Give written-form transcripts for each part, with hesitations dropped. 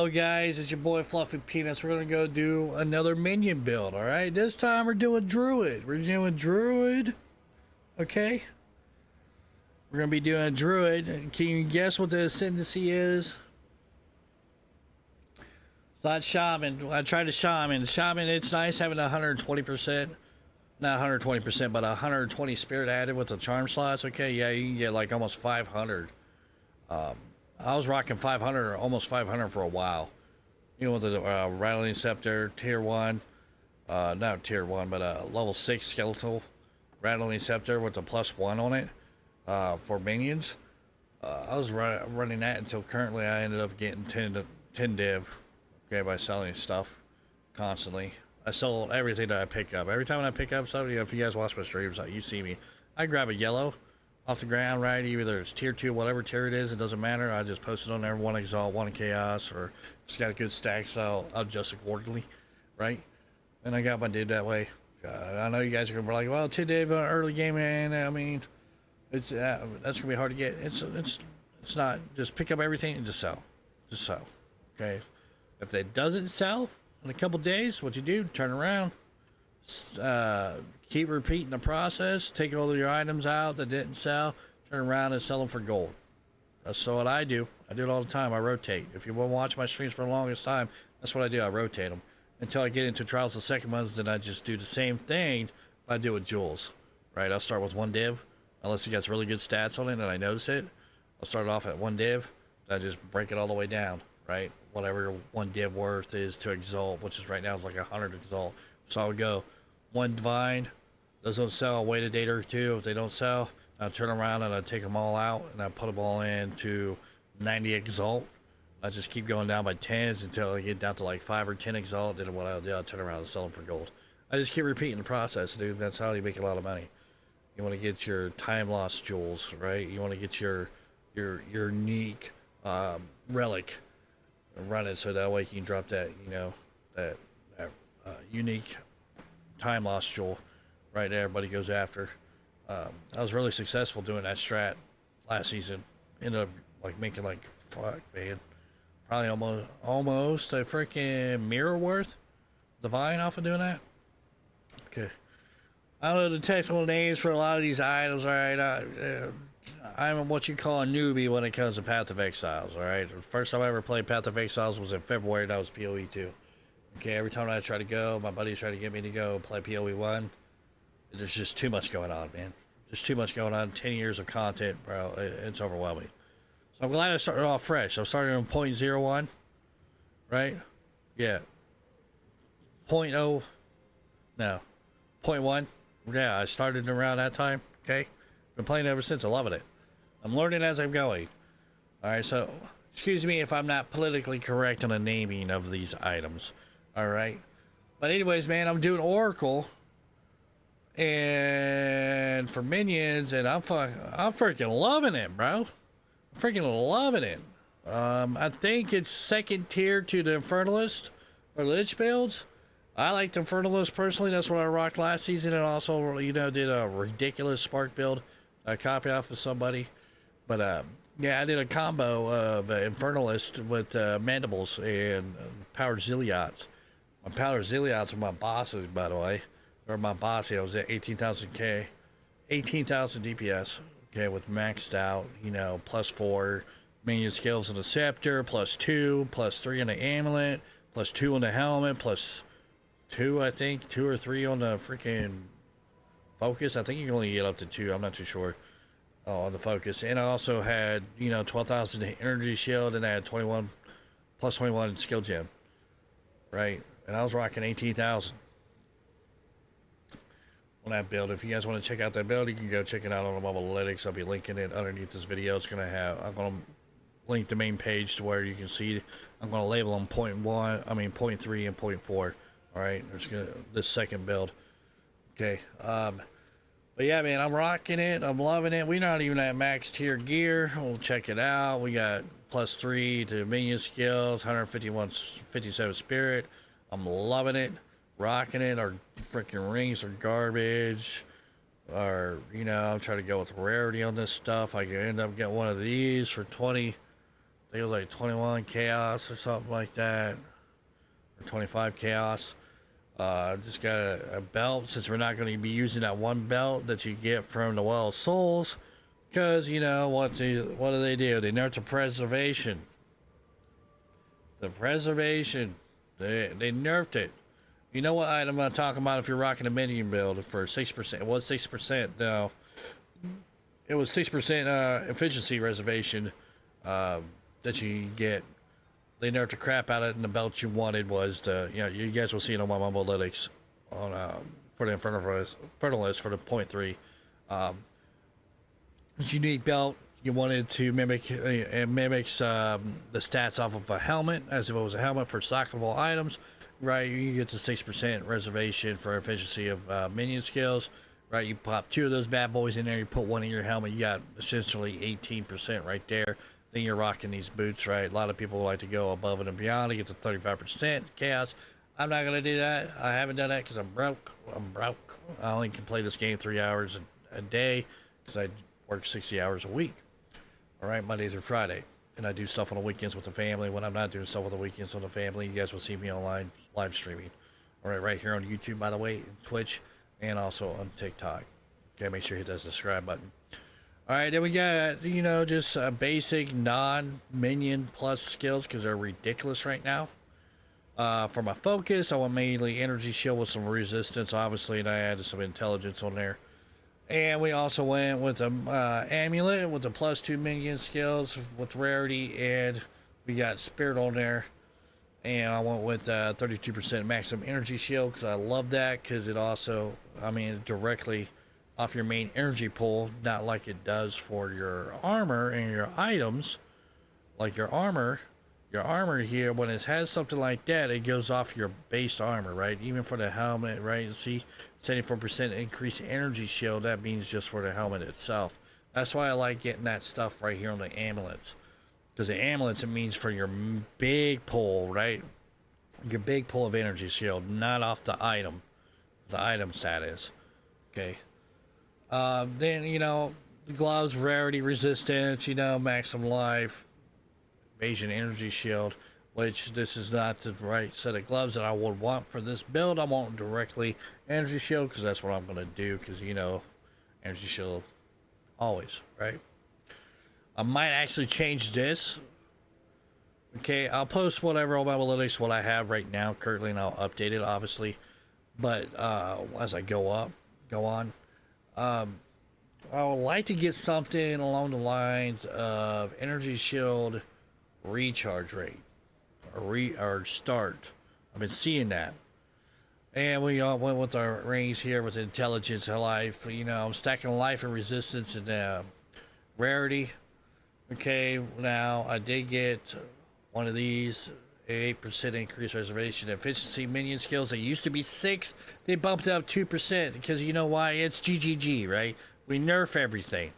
Hello guys, it's your boy Fluffy Peanuts. We're gonna go do another minion build, alright? This time we're doing Druid. Okay? We're gonna be doing Druid. Can you guess what the ascendancy is? It's not Shaman. I tried the Shaman. Shaman, it's nice having 120%. Not 120%, but 120 spirit added with the charm slots. Okay, yeah, you can get like almost 500. I was rocking 500 or almost 500 for a while. You know, with the Rattling Scepter, tier 1. Not tier 1, but level 6 skeletal Rattling Scepter with the +1 on it for minions. I was running that until currently I ended up getting 10 div, okay, by selling stuff constantly. I sell everything that I pick up. Every time I pick up something, if you guys watch my streams, you see me. I grab a yellow off the ground, right? Either it's tier 2, whatever tier it is, it doesn't matter. I just post it on there, 1 Exalt, 1 Chaos, or it's got a good stack, so I'll adjust accordingly, right? And I got my div that way. I know you guys are gonna be like, well, 10 div early game, man. I mean, it's that's gonna be hard to get. It's not. Just pick up everything and just sell, okay? If it doesn't sell in a couple days, what you do? Turn around. Keep repeating the process. Take all of your items out that didn't sell, turn around and sell them for gold. That's what I do. I do it all the time. I rotate. If you want to watch my streams for the longest time, that's what I do. I rotate them until I get into trials of second ones. Then I just do the same thing, but I do with jewels, right? I'll start with 1 div, unless it gets really good stats on it and I notice it. I'll start off at 1 div, then I just break it all the way down, right? Whatever 1 div worth is to exalt, which is right now is like 100 exalt. So I would go 1 divine. Those don't sell, I'll wait a day or two. If they don't sell, I'll turn around and I'll take them all out and I put them all into 90 exalt. I just keep going down by 10s until I get down to like 5 or 10 exalt. Then what I'll do, I'll turn around and sell them for gold. I just keep repeating the process, dude. That's how you make a lot of money. You want to get your time loss jewels, right? You want to get your unique relic and run it so that way you can drop that, you know, that unique time loss jewel right there. Everybody goes after. I was really successful doing that strat last season. Ended up like making like, fuck, man, probably almost a freaking mirror worth divine off of doing that. Okay, I don't know the technical names for a lot of these items. All right, I'm what you call a newbie when it comes to Path of Exiles. All right, the first time I ever played Path of Exiles was in February. That was POE 2. Okay, every time I try to go, my buddies try to get me to go play POE 1. There's just too much going on, man. There's too much going on. 10 years of content, bro. It's overwhelming. So I'm glad I started off fresh. I'm starting on 0.01, right? Yeah. 0.0, no. 0.1. Yeah, I started around that time, okay? Been playing ever since. I'm loving it. I'm learning as I'm going. All right, so excuse me if I'm not politically correct on the naming of these items. All right? But anyways, man, I'm doing Oracle and for minions, and I'm freaking loving it, bro. I'm freaking loving it. I think it's second tier to the Infernalist or Lich builds. I like the Infernalist personally. That's what I rocked last season, and also, you know, did a ridiculous Spark build. I copy off of somebody, but yeah, I did a combo of Infernalist with Mandibles and Powered Ziliots. My Powered Ziliots are my bosses, by the way. Or my boss, I was at 18,000 DPS, okay, with maxed out, you know, +4 minion skills on the scepter, +2, +3 on the amulet, +2 on the helmet, +2, I think, 2 or 3 on the freaking focus. I think you can only get up to 2, I'm not too sure, on the focus. And I also had, you know, 12,000 energy shield, and I had +21 skill gem, right? And I was rocking 18,000. On that build. If you guys want to check out that build, you can go check it out on the mobile analytics. I'll be linking it underneath this video. I'm gonna link the main page to where you can see. I'm gonna label them 0.3 and 0.4. All right, this second build. Okay, but yeah, man, I'm rocking it. I'm loving it. We're not even at max tier gear. We'll check it out. We got +3 to minion skills, 157 spirit. I'm loving it. Rocking it. Our freaking rings are garbage, or you know, I'm trying to go with rarity on this stuff. I can end up getting one of these for 20 think it was like 21 chaos or something like that, or 25 chaos. Just got a belt, since we're not going to be using that one belt that you get from the Well of Souls, because you know what do they do? They nerf the preservation. The preservation, they nerfed it. You know what item I'm talking about if you're rocking a Minion build for 6%. It was 6% now. It was 6% efficiency reservation that you get. They nerfed the crap out of it, and the belt you wanted was the, you know, you guys will see it on my Mumbolytics on for the Infernalist for the 0.3. Unique belt. You wanted to mimic, it mimics the stats off of a helmet, as if it was a helmet for stockable items, right? You get the 6% reservation for efficiency of minion skills, right? You pop 2 of those bad boys in there, you put 1 in your helmet, you got essentially 18% right there. Then you're rocking these boots, right? A lot of people like to go above and beyond to get to 35% chaos. I'm not going to do that. I haven't done that because I'm broke. I only can play this game 3 hours a day because I work 60 hours a week. All right, Monday through Friday. And I do stuff on the weekends with the family. When I'm not doing stuff on the weekends with the family, you guys will see me online live streaming. All right here on YouTube, by the way, Twitch, and also on TikTok. Okay, make sure you hit that subscribe button. All right, then we got, you know, just basic non-minion plus skills because they're ridiculous right now. For my focus, I want mainly energy shield with some resistance, obviously, and I added some intelligence on there. And we also went with an amulet with the +2 minion skills with rarity, and we got spirit on there. And I went with 32% maximum energy shield because I love that, because it also, I mean, directly off your main energy pool, not like it does for your armor and your items. Like your armor here, when it has something like that, it goes off your base armor, right? Even for the helmet, right? See, 74% increased energy shield, that means just for the helmet itself. That's why I like getting that stuff right here on the amulets, because the amulets, it means for your big pull, right? Your big pull of energy shield, not off the item stat is. Okay. Then, you know, the gloves, rarity, resistance, you know, maximum life, evasion, energy shield, which this is not the right set of gloves that I would want for this build. I want directly energy shield because that's what I'm going to do, because, you know, energy shield always, right? I might actually change this. Okay, I'll post whatever on my analytics, what I have right now currently, and I'll update it, obviously. But as I go on, I would like to get something along the lines of energy shield recharge rate or start. I've been seeing that, and we all went with our rings here with intelligence and life. You know, I'm stacking life and resistance and rarity. Okay, now I did get one of these, 8% increased reservation efficiency minion skills. They used to be 6, they bumped up 2% because you know why? It's GGG, right? We nerf everything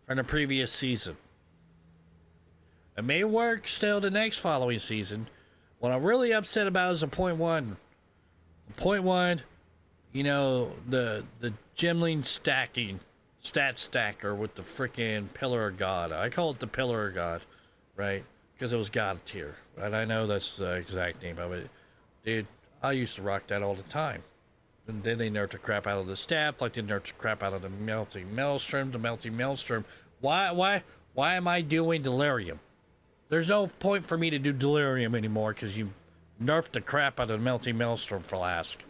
from the previous season. It may work still the next following season. What I'm really upset about is the 0.1. 0.1, you know, the gemling stacking, stat stacker with the freaking Pillar of God. I call it the Pillar of God, right? Because it was God tier. And I know that's the exact name of it. Dude, I used to rock that all the time. And then they nerfed the crap out of the staff, like they nerfed the crap out of the melting maelstrom. Why am I doing delirium? There's no point for me to do delirium anymore because you nerfed the crap out of the melting maelstrom flask.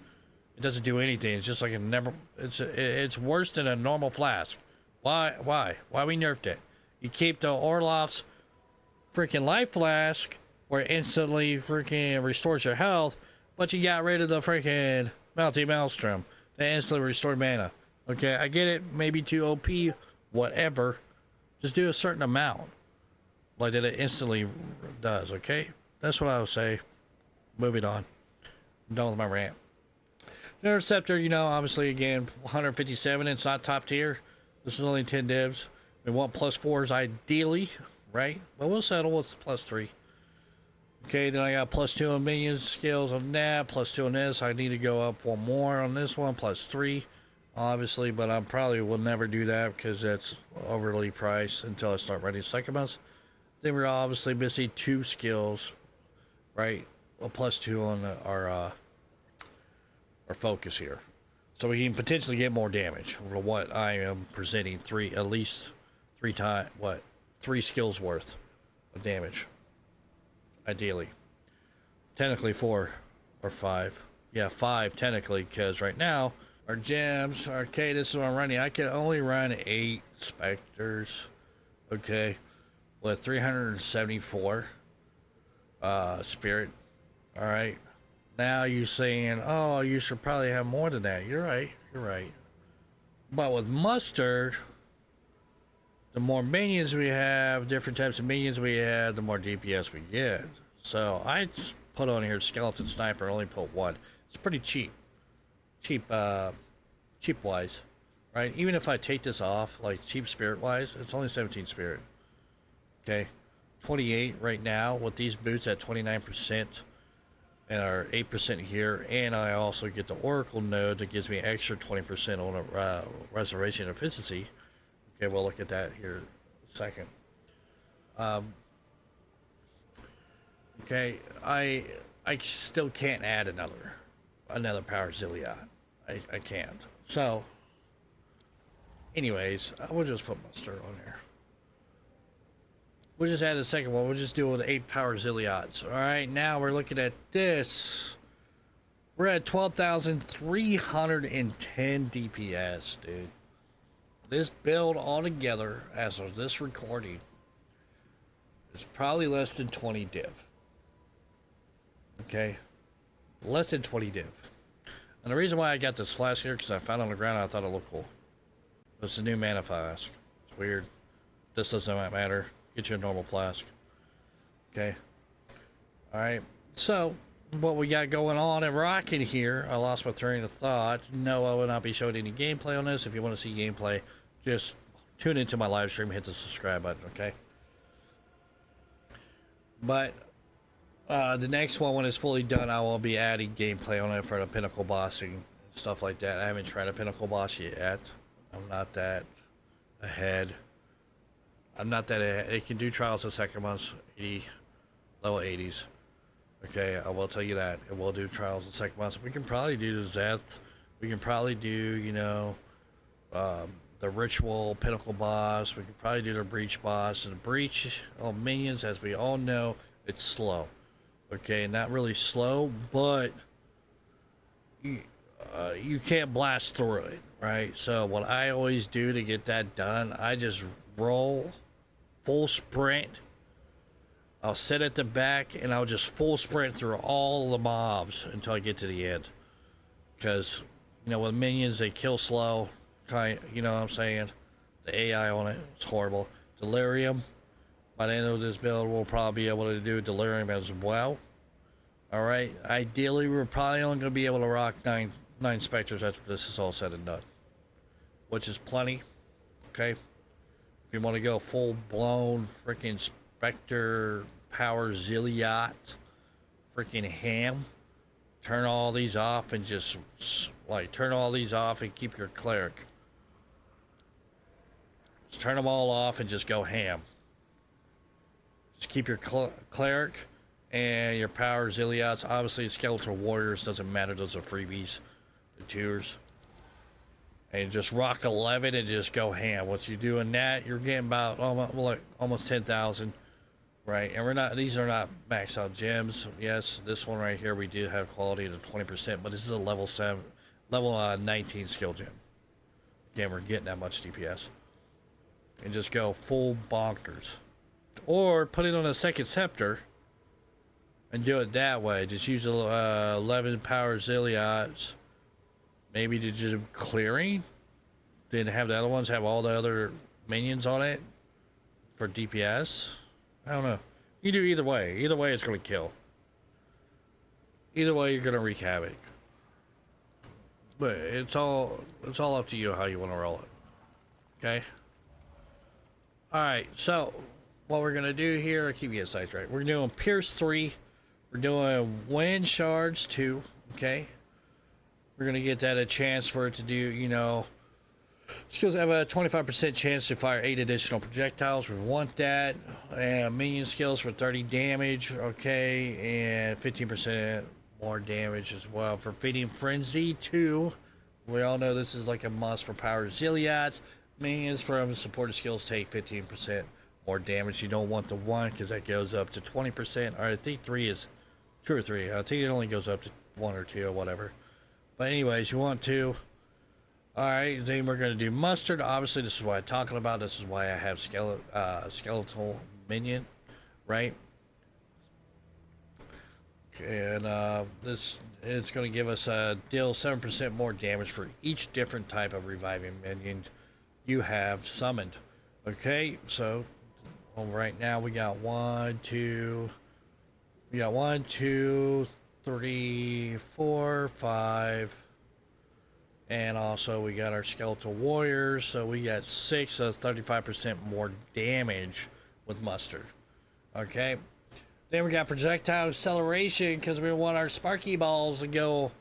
It doesn't do anything. It's just like it's worse than a normal flask. Why we nerfed it? You keep the Orloff's freaking life flask where it instantly freaking restores your health, but you got rid of the freaking melting maelstrom that instantly restored mana. Okay, I get it, maybe too OP, whatever. Just do a certain amount like that it instantly does. Okay, that's what I would say. Moving on, I'm done with my rant. The interceptor, you know, obviously again 157. It's not top tier. This is only 10 divs. We want +4s ideally, right? But we'll settle with +3. Okay, then I got +2 on minion skills on that, +2 on this. I need to go up one more on this one, +3, obviously, but I probably will never do that because that's overly priced until I start writing Succumbus. Then we're obviously missing 2 skills, right? A +2 on our focus here, so we can potentially get more damage over what I am presenting. At least 3 times, 3 skills worth of damage. Ideally, technically 4 or 5. Yeah, 5 technically, because right now our gems. Okay, this is what I'm running. I can only run 8 specters. Okay, with 374 spirit. All right. Now you're saying, oh, you should probably have more than that. You're right. You're right. But with mustard, the more minions we have, different types of minions we have, the more DPS we get. So I put on here skeleton sniper. Only put 1. It's pretty cheap. Cheap wise, right? Even if I take this off, like cheap spirit wise, it's only 17 spirit. Okay, 28 right now with these boots at 29%. And our 8% here, and I also get the Oracle node that gives me extra 20% on a reservation efficiency. Okay, we'll look at that here in a second. Okay, I still can't add another power zillion. I can't. So, anyways, I will just put mustard on there. We'll just add the second one. We'll just do it with 8 power zillions. All right, now we're looking at this. We're at 12,310 DPS, dude. This build altogether, as of this recording, is probably less than 20 div. Okay? Less than 20 div. And the reason why I got this flask here, because I found it on the ground and I thought it looked cool. It's a new mana flask. It's weird. This doesn't matter. Get you a normal flask. Okay. Alright. So, what we got going on and rocking here, I lost my train of thought. No, I will not be showing any gameplay on this. If you want to see gameplay, just tune into my live stream, hit the subscribe button, okay? But, the next one, when it's fully done, I will be adding gameplay on it for the pinnacle bossing, stuff like that. I haven't tried a pinnacle boss yet. I'm not that ahead. It can do trials of second months, 80, level 80s. Okay, I will tell you that. It will do trials of second months. We can probably do the Zeth. We can probably do, you know, the ritual pinnacle boss. We can probably do the breach boss. And the breach of minions, as we all know, it's slow. Okay, not really slow, but you can't blast through it, right? So what I always do to get that done, I just roll full sprint. I'll sit at the back and I'll just full sprint through all the mobs until I get to the end. Because, you know, with minions, they kill slow. You know what I'm saying? The AI on it is horrible. Delirium. By the end of this build, we'll probably be able to do Delirium as well. Alright. Ideally, we're probably only going to be able to rock 9 Spectres after this is all said and done. Which is plenty. Okay. If you want to go full-blown freaking Spectre power zilliot, freaking ham, turn all these off and just, like, turn all these off and keep your cleric. Just turn them all off and just go ham. Just keep your cleric and your power zilliots. Obviously, skeletal warriors, doesn't matter. Those are freebies. The tours. And just rock 11 and just go ham. Once you're doing that, you're getting about almost 10,000, right? And these are not maxed out gems. Yes, this one right here we do have quality to 20%, but this is a level 19 skill gem. Again, we're getting that much DPS. And just go full bonkers, or put it on a second scepter and do it that way. Just use 11 power zilliots. Maybe to just clearing, then have the other ones have all the other minions on it for DPS. I don't know. You do either way. Either way, it's going to kill. Either way, you're going to wreak havoc. But it's all up to you how you want to roll it. Okay. All right. So what we're going to do here, I'll keep you sidetracked. We're doing Pierce 3. We're doing Wind Shards 2. Okay. We're going to get that a chance for it to do, you know, Skills have a 25% chance to fire 8 additional projectiles. We want that. And minion skills for 30 damage. Okay. And 15% more damage as well. For Feeding Frenzy 2. We all know this is like a must for Power Zilliats. Minions from supported skills take 15% more damage. You don't want the 1 because that goes up to 20%. Or I think 3 is 2 or 3. I think it only goes up to 1 or 2 or whatever. But anyways, you want to. Alright, then we're going to do mustard. Obviously, this is what I'm talking about. This is why I have skeletal minion, right? And this is going to give us deal 7% more damage for each different type of reviving minion you have summoned. Okay, so right now we got 1, 2, 3, 4, 5. And also we got our skeletal warriors, so we got 6, so that's 35% more damage with mustard. Okay, then we got projectile acceleration because we want our sparky balls to go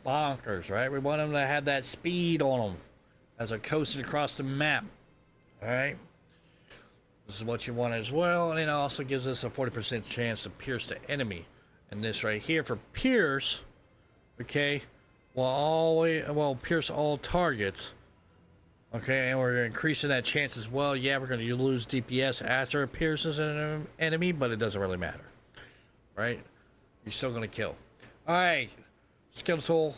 bonkers, right? We want them to have that speed on them as they're coasting across the map. All right, this is what you want as well, and it also gives us a 40% chance to pierce the enemy. And this right here for pierce, okay. Well, pierce all targets. Okay, and we're increasing that chance as well. Yeah, we're going to lose DPS after it pierces an enemy, but it doesn't really matter. Right? You're still going to kill. Alright, skeletal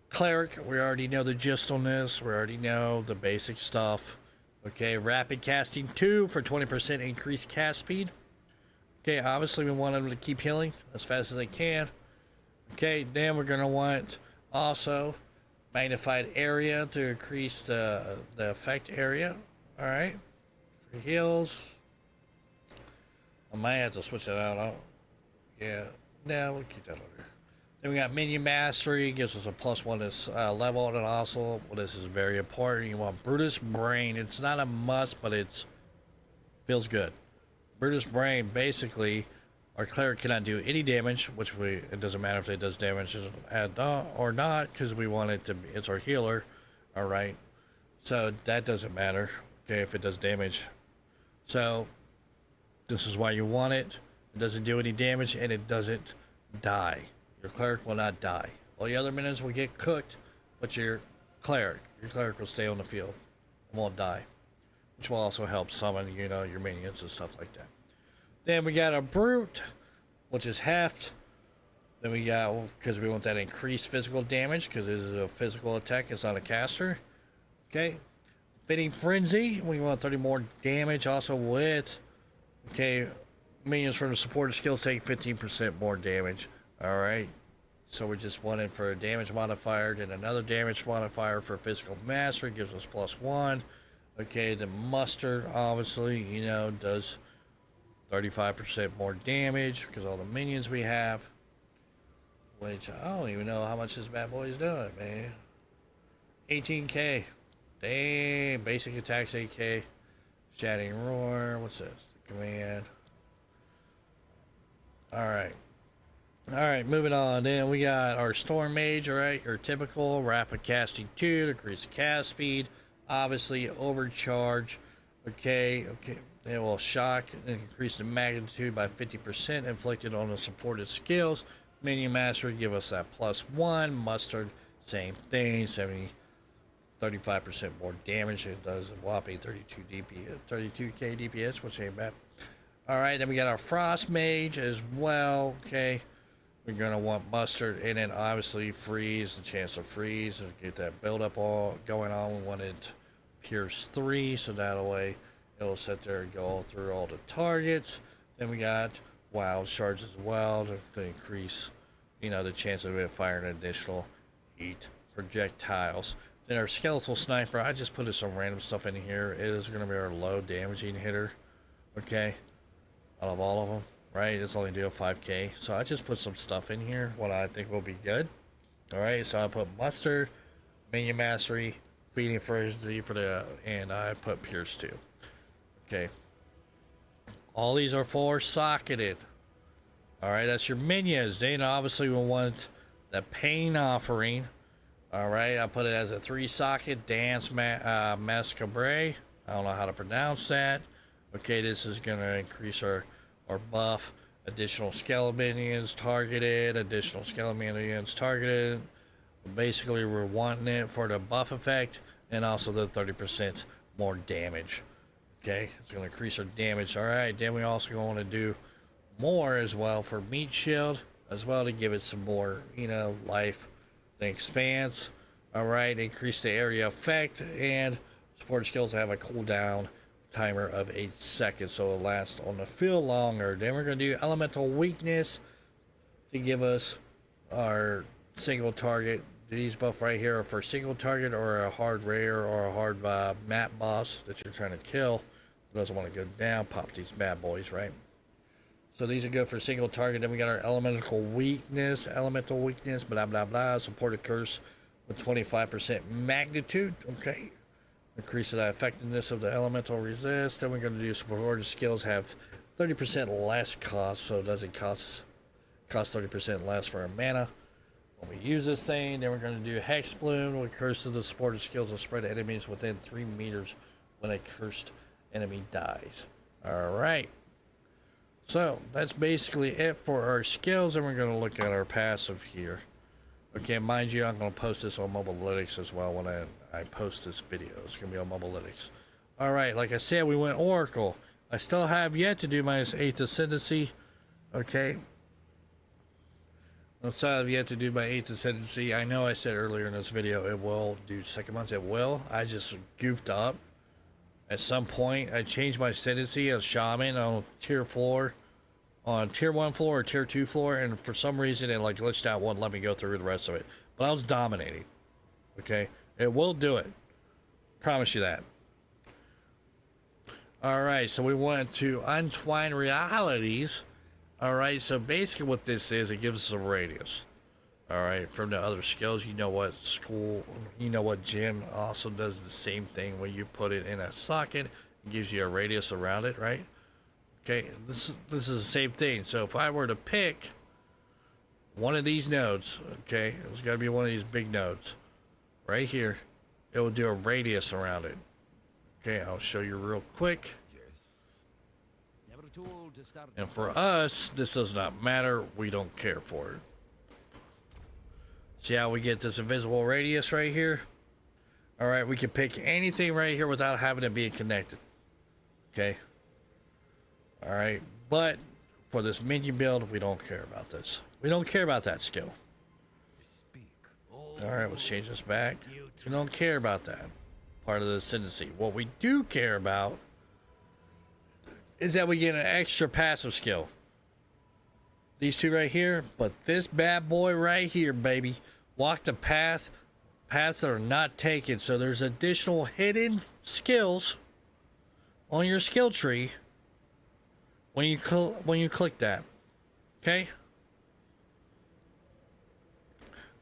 cleric. We already know the gist on this. We already know the basic stuff. Okay, rapid casting 2 for 20% increased cast speed. Okay, obviously we want them to keep healing as fast as they can. Okay, then we're going to want also magnified area to increase the effect area. All right, for heals, I might have to switch that out. Yeah, no, we'll keep that over. Then we got minion mastery, gives us a +1 this level, and also, well, this is very important. You want Brutus Brain. It's not a must, but it's feels good. Brutus Brain, basically, our cleric cannot do any damage, which it doesn't matter if it does damage or not, because we want it to be, it's our healer. All right, so that doesn't matter, okay, if it does damage. So this is why you want it. It doesn't do any damage and it doesn't die. Your cleric will not die. All the other minions will get cooked, but your cleric will stay on the field and won't die, which will also help summon, you know, your minions and stuff like that. Then we got a brute, which is heft. Then we got, because we want that increased physical damage, because this is a physical attack, it's not a caster. Okay. Fitting Frenzy, we want 30 more damage also with, okay, minions from the supported skills take 15% more damage. Alright. So we just want it for a damage modifier, then another damage modifier for physical mastery, gives us +1. Okay, the mustard, obviously, you know, does 35% more damage because all the minions we have, which I don't even know how much this bad boy is doing, man. 18k. Damn. Basic attacks 8k. Shattering roar. What's this? The command. Alright. Alright, moving on. Then we got our storm mage, alright, your typical rapid casting 2 to increase the cast speed. Obviously overcharge. Okay. It will shock and increase the magnitude by 50% inflicted on the supported skills. Minion mastery give us that +1. Mustard, same thing, 35% more damage. It does a whopping 32k DPS, which ain't bad. Alright, then we got our frost mage as well. Okay, we're gonna want mustard, and then obviously freeze, the chance to freeze and get that build up all going on. We want it pierce 3, so that way it'll sit there and go through all the targets. Then we got wild charge as well to increase, you know, the chance of it firing an additional 8 projectiles. Then our skeletal sniper, I just put some random stuff in here. It is going to be our low damaging hitter, okay, out of all of them, right? It's only doing 5k, so I just put some stuff in here what I think will be good. All right, so I put mustard, minion mastery, feeding frenzy for the, and I put pierce 2. Okay, all these are 4-socketed. All right, that's your minions. Then obviously we want the pain offering. All right, I put it as a 3-socket Dance Mascabre. I don't know how to pronounce that. Okay, this is going to increase our buff. Additional skeleton minions targeted. Additional skeleton minions targeted. Basically, we're wanting it for the buff effect and also the 30% more damage. Okay, it's going to increase our damage. All right, then we also going to do more as well for meat shield as well to give it some more, you know, life. The expanse. All right, increase the area effect and support skills have a cooldown timer of 8 seconds, so it'll last on the field longer. Then we're going to do elemental weakness to give us our single target. These both right here are for single target or a hard rare or a hard map boss that you're trying to kill. Doesn't want to go down. Pop these bad boys, right? So these are good for single target. Then we got our elemental weakness, blah blah blah. Supported curse with 25% magnitude. Okay. Increase the effectiveness of the elemental resist. Then we're going to do supported skills have 30% less cost, so it doesn't cost 30% less for our mana when we use this thing. Then we're going to do Hex Bloom, with curse of the supported skills will spread to enemies within 3 meters when a cursed enemy dies. Alright, so that's basically it for our skills, and we're going to look at our passive here. Okay, mind you, I'm going to post this on Mobilytics as well when I post this video. It's going to be on Mobilytics. Alright, like I said, we went Oracle. I still have yet to do my 8th Ascendancy. Okay. I still have yet to do my 8th Ascendancy. I know I said earlier in this video it will do second months. It will. I just goofed up. At some point, I changed my ascendancy as Shaman on tier 1 floor or tier 2 floor, and for some reason it like glitched out, wouldn't let me go through the rest of it. But I was dominating. Okay, it will do it. Promise you that. All right, so we went to Untwine Realities. All right, so basically what this is, it gives us a radius. All right, from the other skills, you know what gym also does the same thing when you put it in a socket, it gives you a radius around it, right? Okay, this is the same thing. So if I were to pick one of these nodes, okay, it's got to be one of these big nodes right here, it will do a radius around it. Okay, I'll show you real quick. And for us, this does not matter. We don't care for it. See how we get this invisible radius right here? All right, we can pick anything right here without having it being connected. Okay. All right, but for this minion build, we don't care about this. We don't care about that skill. All right, let's change this back. We don't care about that part of the ascendancy. What we do care about is that we get an extra passive skill. These two right here, but this bad boy right here, baby. Walk the paths that are not taken. So there's additional hidden skills on your skill tree when you click that. Okay?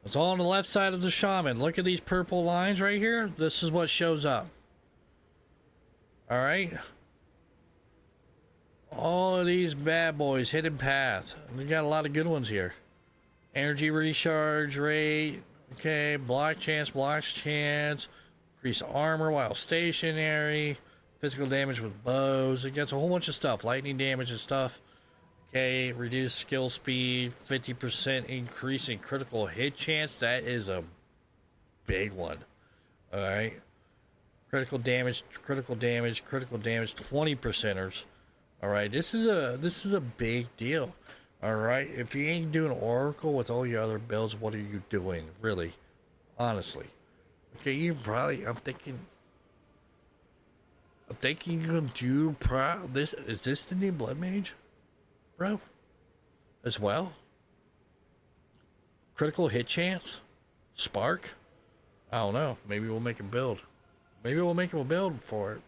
It's all on the left side of the shaman. Look at these purple lines right here. This is what shows up. All right? All of these bad boys, hidden path. We got a lot of good ones here. Energy recharge rate. Okay, blocks chance. Increase armor while stationary. Physical damage with bows. It gets a whole bunch of stuff. Lightning damage and stuff. Okay, reduce skill speed. 50% increase in critical hit chance. That is a big one. Alright. Critical damage. 20 percenters. All right, this is a big deal. All right, if you ain't doing Oracle with all your other builds, what are you doing, really? Honestly, okay, you probably. I'm thinking you're gonna do this. Is this the new Blood Mage, bro? As well. Critical hit chance, spark. I don't know. Maybe we'll make a build. Maybe we'll make a build for it.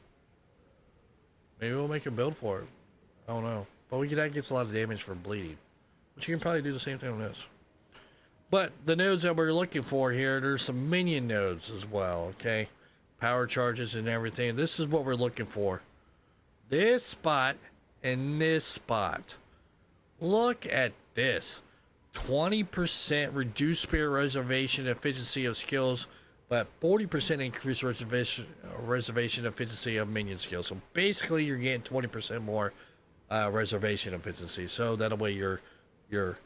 I don't know. But that gets a lot of damage for bleeding. But you can probably do the same thing on this. But the nodes that we're looking for here, there's some minion nodes as well, okay? Power charges and everything. This is what we're looking for. This spot and this spot. Look at this. 20% reduced spirit reservation efficiency of skills, but 40% increased reservation efficiency of minion skills. So basically, you're getting 20% more reservation efficiency. So that way, your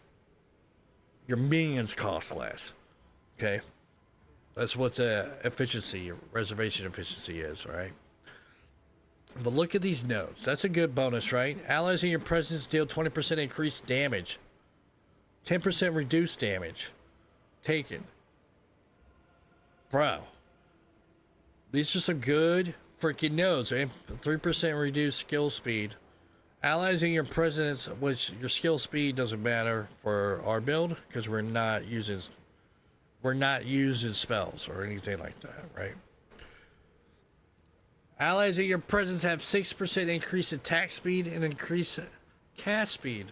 minions cost less. Okay, that's what the efficiency, reservation efficiency is, right? But look at these nodes. That's a good bonus, right? Allies in your presence deal 20% increased damage. 10% reduced damage. Taken. Bro. These are some good freaking nodes. 3% reduced skill speed. Allies in your presence, which your skill speed doesn't matter for our build, because we're not using spells or anything like that, right? Allies in your presence have 6% increased attack speed and increased cast speed.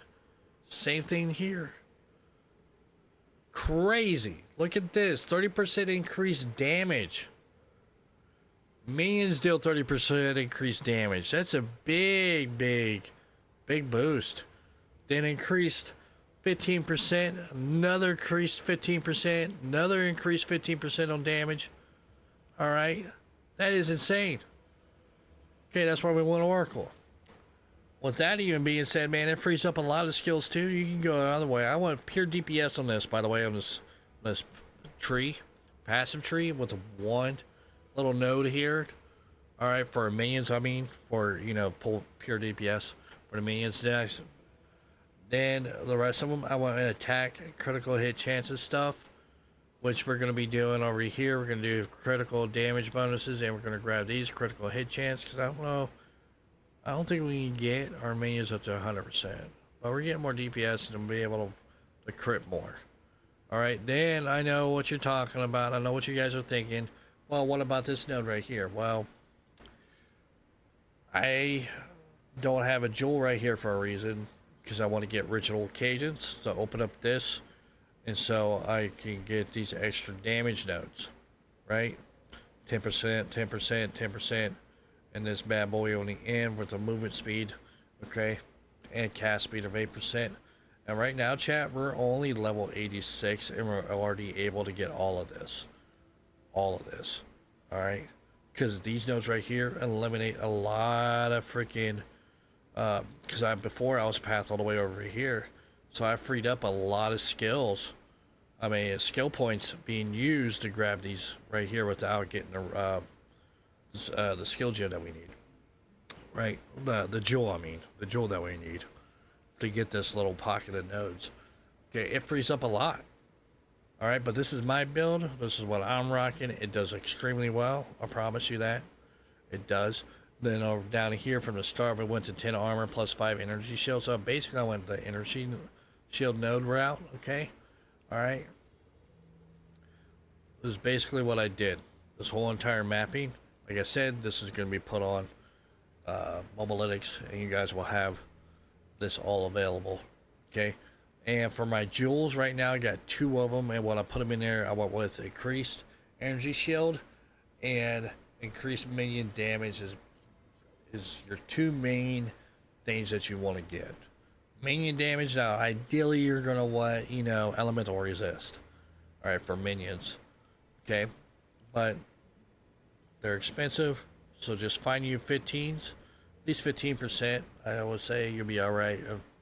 Same thing here. Crazy. Look at this. 30% increased damage. Minions deal 30% increased damage. That's a big boost. Then increased 15%. Another increased 15%. Another increased 15% on damage. Alright. That is insane. Okay, that's why we want Oracle. With that even being said, man, it frees up a lot of skills too. You can go another way. I want pure DPS on this, by the way, on this tree, passive tree with a one little node here. All right, for minions, I mean, for pull pure DPS for the minions. Then the rest of them, I want an attack, critical hit chances stuff, which we're going to be doing over here. We're going to do critical damage bonuses, and we're going to grab these critical hit chance, because I don't think we can get our minions up to 100%, but we're getting more DPS and be able to crit more. All right, then I know what you're talking about. I know what you guys are thinking. Well, what about this node right here? Well, I don't have a jewel right here for a reason, because I want to get ritual cadence to open up this, and so I can get these extra damage nodes, right? 10%, 10%, 10%. And this bad boy on the end with a movement speed, okay, and cast speed of 8%. And right now, chat, we're only level 86, and we're already able to get all of this, all right, because these nodes right here eliminate a lot of freaking. Because before I was path all the way over here, so I freed up a lot of skills. I mean, skill points being used to grab these right here without getting the skill gem that we need, right? The jewel, I mean, the jewel that we need to get this little pocket of nodes. Okay, it frees up a lot. All right, but this is my build. This is what I'm rocking. It does extremely well. I promise you that. It does. Then over down here from the start, we went to 10 armor plus 5 energy shield. So basically, I went the energy shield node route. Okay, all right. This is basically what I did. This whole entire mapping. Like I said, this is going to be put on Mobalytics, and you guys will have this all available. Okay, and for my jewels right now, I got 2 of them, and when I put them in there, I went with increased energy shield and increased minion damage is your 2 main things that you want to get. Minion damage, now ideally you're going to want, elemental resist. All right, for minions. Okay, but they're expensive, so just find you 15s, at least 15%. I would say you'll be all right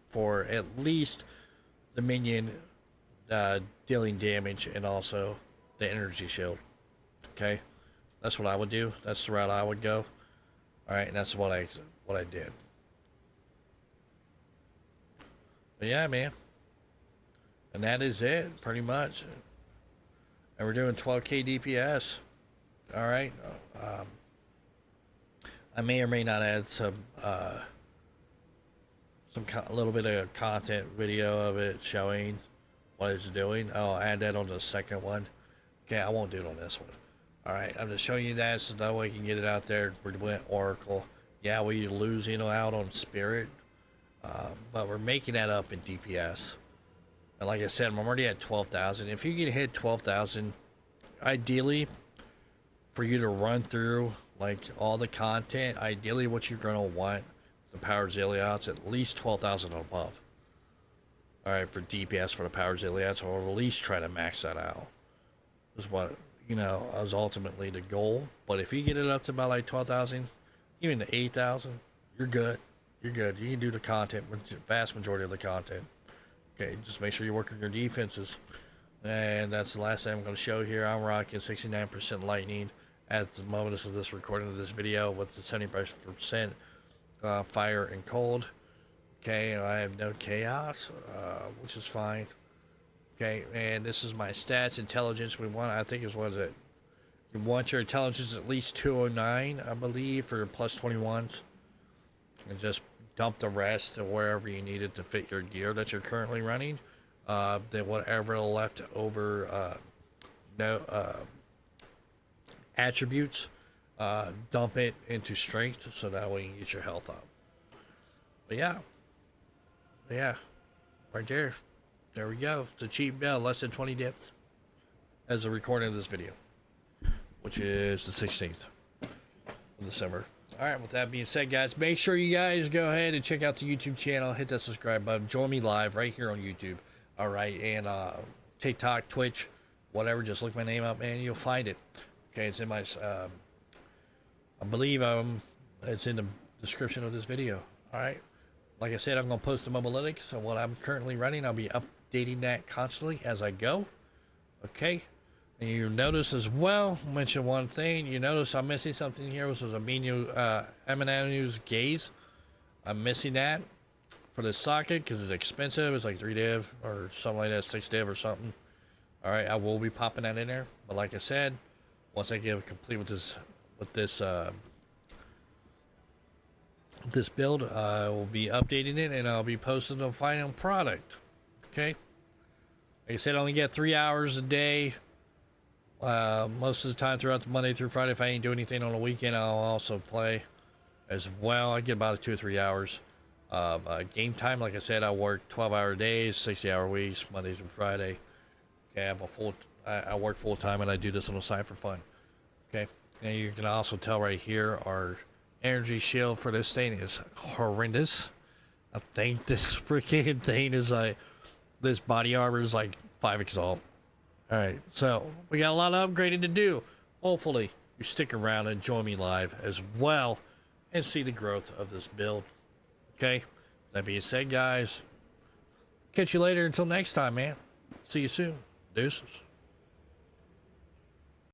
for at least the minion dealing damage and also the energy shield. Okay, that's what I would do. That's the route I would go. All right, and that's what I did. But yeah, man, and that is it pretty much. And we're doing 12k DPS. All right. I may or may not add some little bit of content video of it showing what it's doing. I'll add that on the second one. Okay, I won't do it on this one. All right, I'm just showing you that so that way you can get it out there. We went Oracle. Yeah, we lose out on Spirit, but we're making that up in DPS. And like I said, I'm already at 12,000. If you can hit 12,000, ideally, for you to run through like all the content, ideally what you're gonna want the power Zillions at least 12,000 and above. All right, for DPS for the power Ziliats, or at least try to max that out. Is what, you know, is ultimately the goal. But if you get it up to about like 12,000, even to 8,000, you're good. You're good. You can do the content, vast majority of the content. Okay, just make sure you're working your defenses. And that's the last thing I'm going to show here. I'm rocking 69% lightning at the moment of this recording of this video with the 70% fire and cold. Okay, and I have no chaos, which is fine. Okay, and this is my stats. Intelligence, we want, I think is, what is it? You want your intelligence at least 209, I believe, for plus 21s. And just dump the rest to wherever you need it to fit your gear that you're currently running. Then whatever left over, attributes, dump it into strength so that way you can get your health up. But yeah, right there we go. It's a cheap build, less than 20 dips as a recording of this video, which is the 16th of December. All right, with that being said, guys, make sure you guys go ahead and check out the YouTube channel, hit that subscribe button, join me live right here on YouTube. All right, and TikTok, Twitch, whatever, just look my name up and you'll find it. Okay, it's in my I believe it's in the description of this video. All right, like I said, I'm going to post the mobalytics. So what I'm currently running, I'll be updating that constantly as I go. Okay, and you notice as well, mention one thing, you notice I'm missing something here. This was a Minion Eminenus Gaze. I'm missing that for the socket because it's expensive. It's like 3 div or something like that, 6 div or something. All right, I will be popping that in there. But like I said, once I get complete with this build, I will be updating it and I'll be posting the final product. Okay, like I said, I only get 3 hours a day. Most of the time throughout the Monday through Friday. If I ain't doing anything on the weekend, I'll also play as well. I get about 2 or 3 hours of game time. Like I said, I work 12-hour days, 60-hour weeks, Monday through Friday. Okay, I work full time and I do this on the side for fun. Okay, and you can also tell right here our energy shield for this thing is horrendous. I think this freaking thing is like, this body armor is like 5 exalt. All right, so we got a lot of upgrading to do. Hopefully you stick around and join me live as well and see the growth of this build. Okay, that being said, guys, catch you later. Until next time, man. See you soon. Deuces.